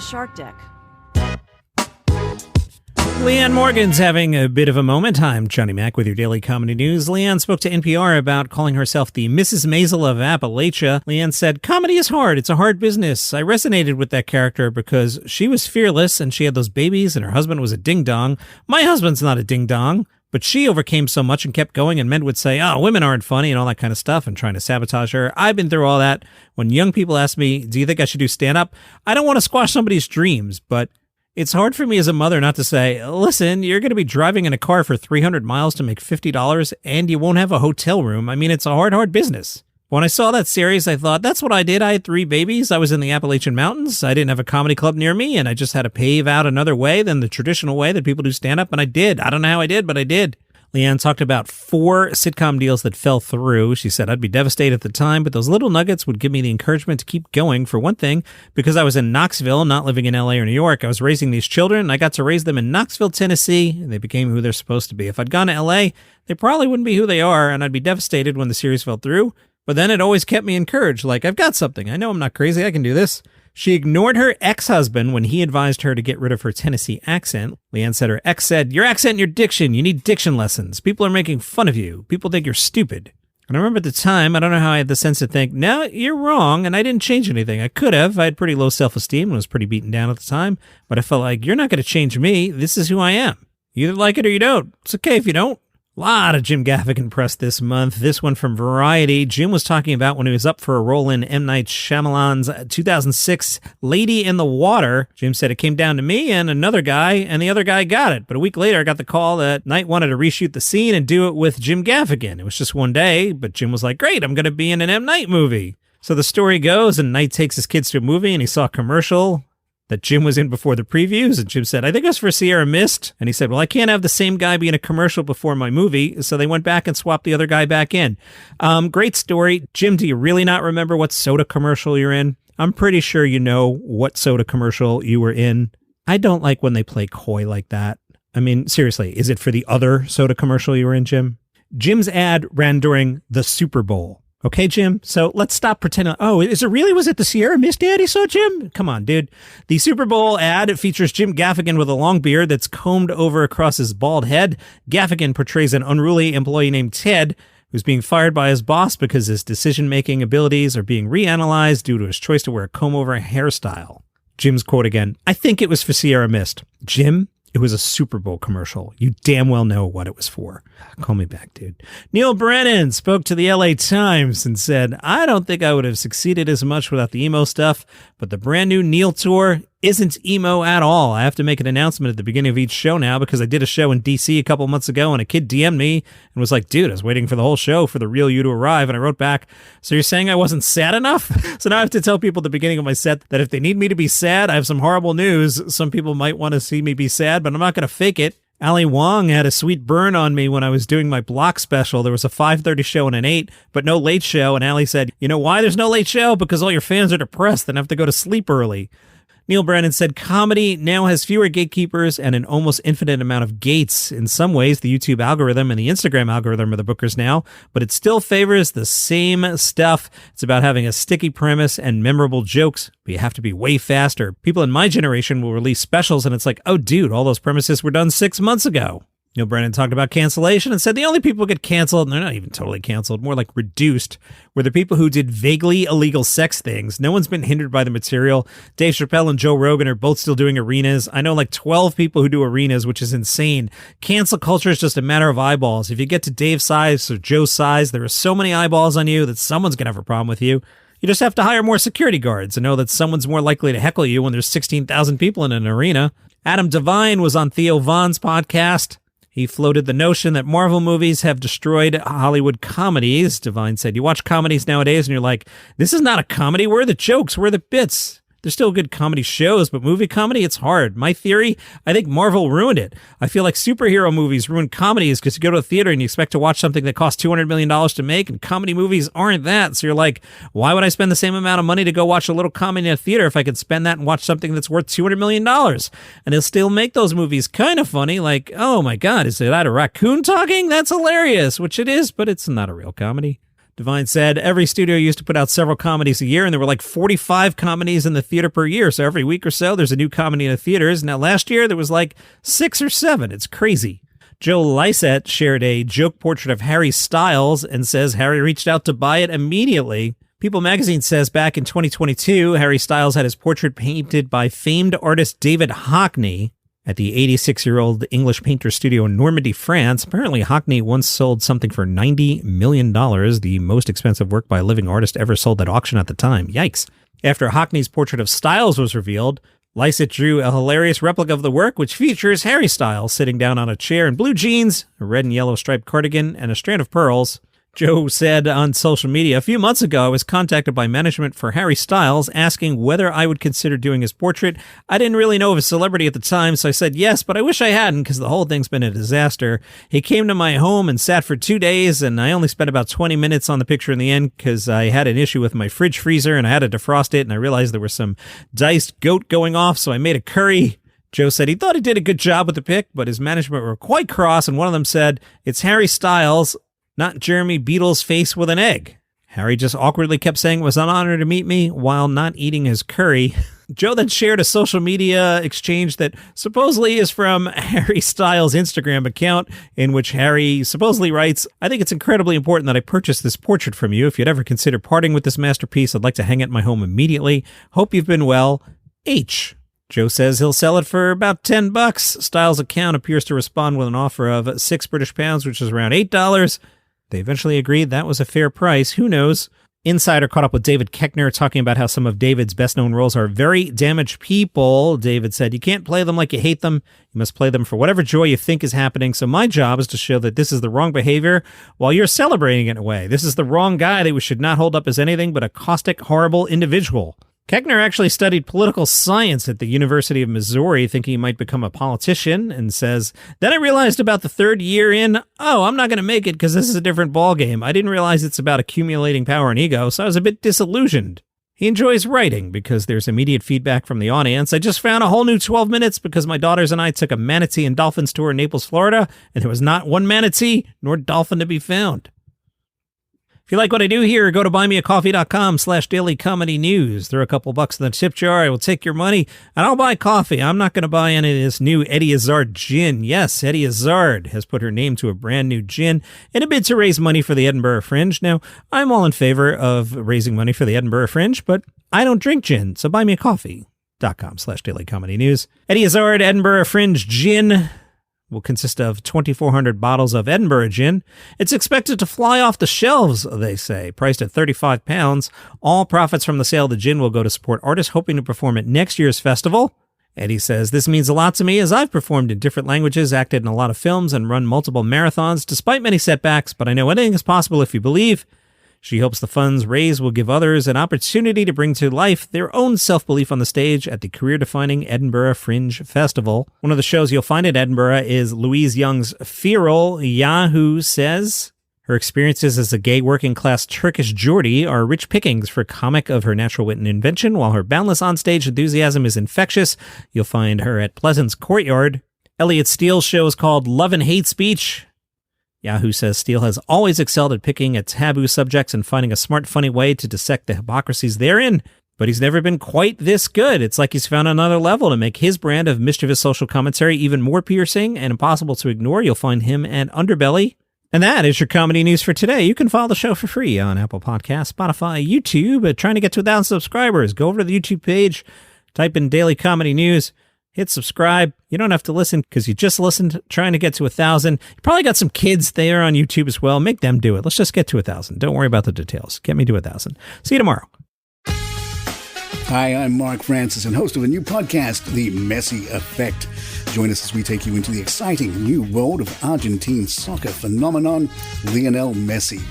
the shark deck. Leanne Morgan's having a bit of a moment. I'm Johnny Mac with your daily comedy news. Leanne spoke to NPR about calling herself the Mrs. Maisel of Appalachia. Leanne said, "Comedy is hard. It's a hard business. I resonated with that character because she was fearless and she had those babies and her husband was a ding-dong. My husband's not a ding-dong." But she overcame so much and kept going, and men would say, "Oh, women aren't funny," and all that kind of stuff, and trying to sabotage her. I've been through all that. When young people ask me, "Do you think I should do stand-up?" I don't want to squash somebody's dreams, but it's hard for me as a mother not to say, "Listen, you're going to be driving in a car for 300 miles to make $50, and you won't have a hotel room." I mean, it's a hard business. When I saw that series, I thought, that's what I did. I had 3 babies. I was in the Appalachian Mountains. I didn't have a comedy club near me, and I just had to pave out another way than the traditional way that people do stand-up, and I did. I don't know how I did, but I did. Leanne talked about 4 sitcom deals that fell through. She said, "I'd be devastated at the time, but those little nuggets would give me the encouragement to keep going. For one thing, because I was in Knoxville, not living in LA or New York, I was raising these children, and I got to raise them in Knoxville, Tennessee, and they became who they're supposed to be. If I'd gone to LA, they probably wouldn't be who they are, and I'd be devastated when the series fell through. But then it always kept me encouraged, like, I've got something. I know I'm not crazy. I can do this." She ignored her ex-husband when he advised her to get rid of her Tennessee accent. Leanne said her ex said, "Your accent and your diction, you need diction lessons. People are making fun of you. People think you're stupid." And I remember at the time, I don't know how I had the sense to think, no, you're wrong, and I didn't change anything. I could have. I had pretty low self-esteem and was pretty beaten down at the time, but I felt like, you're not going to change me. This is who I am. You either like it or you don't. It's okay if you don't. A lot of Jim Gaffigan press this month. This one from Variety. Jim was talking about when he was up for a role in M. Night Shyamalan's 2006 Lady in the Water. Jim said, "It came down to me and another guy, and the other guy got it. But a week later, I got the call that Knight wanted to reshoot the scene and do it with Jim Gaffigan. It was just one day, but Jim was like, great, I'm going to be in an M. Night movie." So the story goes, and Knight takes his kids to a movie, and he saw a commercial that Jim was in before the previews, and Jim said, "I think it was for Sierra Mist." And he said, "Well, I can't have the same guy be in a commercial before my movie." So they went back and swapped the other guy back in. Great story. Jim, do you really not remember what soda commercial you're in? I'm pretty sure you know what soda commercial you were in. I don't like when they play coy like that. I mean, seriously, is it for the other soda commercial you were in, Jim? Jim's ad ran during the Super Bowl. Okay, Jim? So let's stop pretending. Oh, is it really? Was it the Sierra Mist ad he saw, Jim? Come on, dude. The Super Bowl ad features Jim Gaffigan with a long beard that's combed over across his bald head. Gaffigan portrays an unruly employee named Ted, who's being fired by his boss because his decision-making abilities are being reanalyzed due to his choice to wear a comb-over hairstyle. Jim's quote again, "I think it was for Sierra Mist." Jim, it was a Super Bowl commercial. You damn well know what it was for. Call me back, dude. Neal Brennan spoke to the LA Times and said, "I don't think I would have succeeded as much without the emo stuff, but the brand new Neal tour isn't emo at all. I have to make an announcement at the beginning of each show now because I did a show in DC a couple months ago and a kid DM'd me and was like, 'Dude, I was waiting for the whole show for the real you to arrive.' And I wrote back, 'So you're saying I wasn't sad enough?' So now I have to tell people at the beginning of my set that if they need me to be sad, I have some horrible news. Some people might want to see me be sad, but I'm not going to fake it." Ali Wong had a sweet burn on me when I was doing my block special. There was a 5:30 show and an 8, but no late show. And Ali said, "You know why there's no late show? Because all your fans are depressed and have to go to sleep early." Neal Brennan said, "Comedy now has fewer gatekeepers and an almost infinite amount of gates. In some ways, the YouTube algorithm and the Instagram algorithm are the bookers now, but it still favors the same stuff. It's about having a sticky premise and memorable jokes, but you have to be way faster. People in my generation will release specials, and it's like, oh, dude, all those premises were done 6 months ago." Neal Brennan talked about cancellation and said the only people who get canceled, and they're not even totally canceled, more like reduced, were the people who did vaguely illegal sex things. No one's been hindered by the material. Dave Chappelle and Joe Rogan are both still doing arenas. I know like 12 people who do arenas, which is insane. Cancel culture is just a matter of eyeballs. If you get to Dave's size or Joe's size, there are so many eyeballs on you that someone's going to have a problem with you. You just have to hire more security guards and know that someone's more likely to heckle you when there's 16,000 people in an arena. Adam Devine was on Theo Von's podcast. He floated the notion that Marvel movies have destroyed Hollywood comedies. Devine said, "You watch comedies nowadays and you're like, this is not a comedy. Where are the jokes? Where are the bits? There's still good comedy shows, but movie comedy, it's hard. My theory, I think Marvel ruined it. I feel like superhero movies ruin comedies because you go to a theater and you expect to watch something that costs $200 million to make, and comedy movies aren't that. So you're like, why would I spend the same amount of money to go watch a little comedy in a theater if I could spend that and watch something that's worth $200 million? And they'll still make those movies kind of funny, like, oh my God, is that a raccoon talking? That's hilarious, which it is, but it's not a real comedy. Devine said, every studio used to put out several comedies a year, and there were like 45 comedies in the theater per year. So every week or so, there's a new comedy in the theaters. Now, last year, there was like 6 or 7. It's crazy. Joe Lycett shared a joke portrait of Harry Styles and says Harry reached out to buy it immediately. People magazine says back in 2022, Harry Styles had his portrait painted by famed artist David Hockney at the 86-year-old English painter studio in Normandy, France. Apparently, Hockney once sold something for $90 million, the most expensive work by a living artist ever sold at auction at the time. Yikes. After Hockney's portrait of Styles was revealed, Lycett drew a hilarious replica of the work, which features Harry Styles sitting down on a chair in blue jeans, a red and yellow striped cardigan, and a strand of pearls. Joe said on social media, a few months ago, I was contacted by management for Harry Styles asking whether I would consider doing his portrait. I didn't really know of a celebrity at the time, so I said yes, but I wish I hadn't because the whole thing's been a disaster. He came to my home and sat for 2 days, and I only spent about 20 minutes on the picture in the end because I had an issue with my fridge freezer, and I had to defrost it, and I realized there was some diced goat going off, so I made a curry. Joe said he thought he did a good job with the pic, but his management were quite cross, and one of them said, it's Harry Styles, not Jeremy Beadle's face with an egg. Harry just awkwardly kept saying it was an honor to meet me while not eating his curry. Joe then shared a social media exchange that supposedly is from Harry Styles' Instagram account, in which Harry supposedly writes, I think it's incredibly important that I purchase this portrait from you. If you'd ever consider parting with this masterpiece, I'd like to hang it in my home immediately. Hope you've been well. H. Joe says he'll sell it for about $10. Styles' account appears to respond with an offer of £6, which is around $8. They eventually agreed that was a fair price. Who knows? Insider caught up with David Koechner talking about how some of David's best-known roles are very damaged people. David said, you can't play them like you hate them. You must play them for whatever joy you think is happening. So my job is to show that this is the wrong behavior while you're celebrating it in a way. This is the wrong guy that we should not hold up as anything but a caustic, horrible individual. Koechner actually studied political science at the University of Missouri, thinking he might become a politician, and says, then I realized about the 3rd year in, I'm not going to make it because this is a different ballgame. I didn't realize it's about accumulating power and ego, so I was a bit disillusioned. He enjoys writing because there's immediate feedback from the audience. I just found a whole new 12 minutes because my daughters and I took a manatee and dolphins tour in Naples, Florida, and there was not one manatee nor dolphin to be found. If you like what I do here, go to buymeacoffee.com/dailycomedynews. Throw a couple bucks in the tip jar. I will take your money, and I'll buy coffee. I'm not going to buy any of this new Eddie Izzard gin. Yes, Eddie Izzard has put her name to a brand new gin in a bid to raise money for the Edinburgh Fringe. Now, I'm all in favor of raising money for the Edinburgh Fringe, but I don't drink gin, so buymeacoffee.com/dailycomedynews. Eddie Izzard Edinburgh Fringe gin will consist of 2,400 bottles of Edinburgh gin. It's expected to fly off the shelves, they say, priced at £35. All profits from the sale of the gin will go to support artists hoping to perform at next year's festival. Eddie says, this means a lot to me as I've performed in different languages, acted in a lot of films, and run multiple marathons, despite many setbacks, but I know anything is possible if you believe. She hopes the funds raised will give others an opportunity to bring to life their own self-belief on the stage at the career-defining Edinburgh Fringe Festival. One of the shows you'll find at Edinburgh is Louise Young's Feral. Yahoo says her experiences as a gay working-class Turkish Geordie are rich pickings for a comic of her natural wit and invention. While her boundless onstage enthusiasm is infectious, you'll find her at Pleasance Courtyard. Elliot Steele's show is called Love and Hate Speech. Yahoo says Steele has always excelled at picking at taboo subjects and finding a smart, funny way to dissect the hypocrisies therein, but he's never been quite this good. It's like he's found another level to make his brand of mischievous social commentary even more piercing and impossible to ignore. You'll find him at Underbelly. And that is your comedy news for today. You can follow the show for free on Apple Podcasts, Spotify, YouTube. Trying to get to 1,000 subscribers. Go over to the YouTube page, type in Daily Comedy News. Hit subscribe. You don't have to listen because you just listened trying to get to 1,000. You probably got some kids there on YouTube as well. Make them do it. Let's just get to 1,000. Don't worry about the details. Get me to 1,000. See you tomorrow. Hi, I'm Mark Francis and host of a new podcast, The Messi Effect. Join us as we take you into the exciting new world of Argentine soccer phenomenon, Lionel Messi.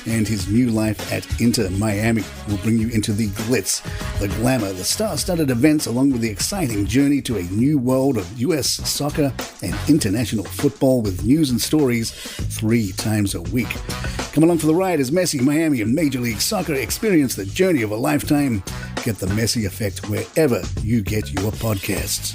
And his new life at Inter Miami will bring you into the glitz, the glamour, the star-studded events, along with the exciting journey to a new world of U.S. soccer and international football with news and stories 3 times a week. Come along for the ride as Messi, Miami, and Major League Soccer experience the journey of a lifetime. Get the Messi Effect wherever you get your podcasts.